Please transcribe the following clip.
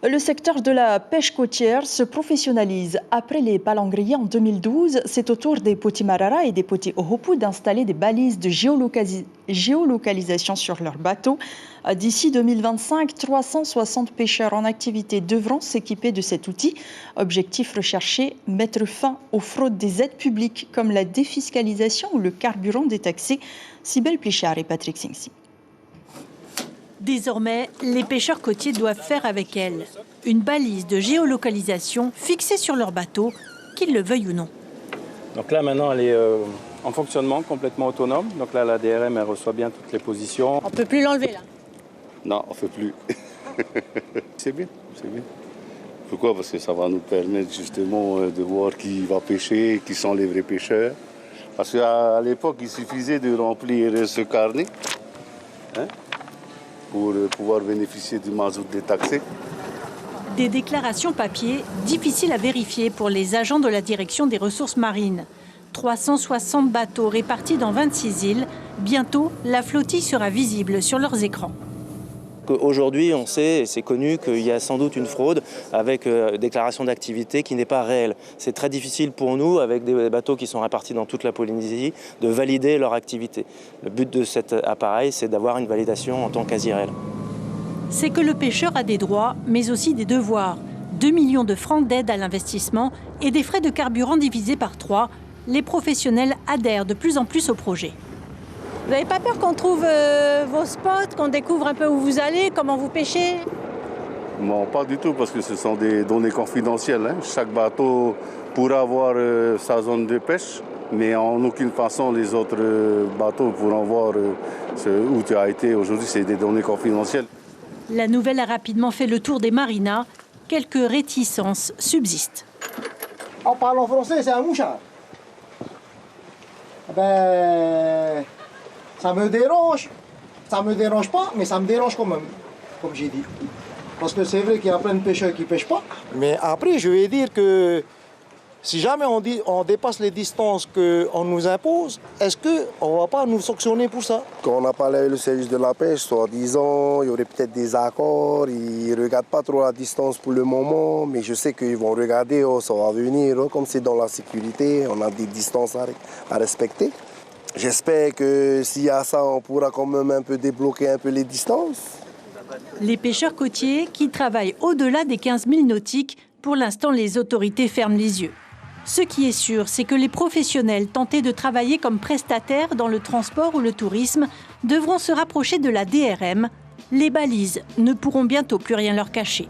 Le secteur de la pêche côtière se professionnalise. Après les palangriers en 2012, c'est au tour des Potimarara et des Poti-Ohopu d'installer des balises de géolocalisation sur leurs bateaux. D'ici 2025, 360 pêcheurs en activité devront s'équiper de cet outil. Objectif recherché, mettre fin aux fraudes des aides publiques comme la défiscalisation ou le carburant détaxé. Sibel Plichard et Patrick Singsi. Désormais, les pêcheurs côtiers doivent faire avec elle une balise de géolocalisation fixée sur leur bateau, qu'ils le veuillent ou non. Donc là, maintenant, elle est en fonctionnement, complètement autonome. Donc là, la DRM, elle reçoit bien toutes les positions. On ne peut plus l'enlever là? Non, on ne fait plus. C'est bien, c'est bien. Pourquoi? Parce que ça va nous permettre justement de voir qui va pêcher, qui sont les vrais pêcheurs. Parce qu'à l'époque, il suffisait de remplir ce carnet pour pouvoir bénéficier du mazout détaxé. Des déclarations papier difficiles à vérifier pour les agents de la direction des ressources marines. 360 bateaux répartis dans 26 îles. Bientôt, la flottille sera visible sur leurs écrans. Aujourd'hui, on sait, et c'est connu, qu'il y a sans doute une fraude avec déclaration d'activité qui n'est pas réelle. C'est très difficile pour nous, avec des bateaux qui sont répartis dans toute la Polynésie, de valider leur activité. Le but de cet appareil, c'est d'avoir une validation en tant qu'ASIREL. C'est que le pêcheur a des droits, mais aussi des devoirs. 2 millions de francs d'aide à l'investissement et des frais de carburant divisés par 3. Les professionnels adhèrent de plus en plus au projet. Vous n'avez pas peur qu'on trouve vos spots, qu'on découvre un peu où vous allez, comment vous pêchez? Non, pas du tout, parce que ce sont des données confidentielles. Chaque bateau pourra avoir sa zone de pêche, mais en aucune façon les autres bateaux pourront voir où tu as été. Aujourd'hui, c'est des données confidentielles. La nouvelle a rapidement fait le tour des marinas. Quelques réticences subsistent. En parlant français, c'est un mouchard. Ben, ça me dérange pas, mais ça me dérange quand même, comme j'ai dit. Parce que c'est vrai qu'il y a plein de pêcheurs qui ne pêchent pas. Mais après, je vais dire que si jamais on dépasse les distances qu'on nous impose, est-ce qu'on ne va pas nous sanctionner pour ça? Quand on a parlé avec le service de la pêche, soi-disant, il y aurait peut-être des accords. Ils ne regardent pas trop la distance pour le moment, mais je sais qu'ils vont regarder, ça va venir. Comme c'est dans la sécurité, on a des distances à respecter. J'espère que s'il y a ça, on pourra quand même un peu débloquer un peu les distances. Les pêcheurs côtiers qui travaillent au-delà des 15 000 nautiques, pour l'instant, les autorités ferment les yeux. Ce qui est sûr, c'est que les professionnels tentés de travailler comme prestataires dans le transport ou le tourisme devront se rapprocher de la DRM. Les balises ne pourront bientôt plus rien leur cacher.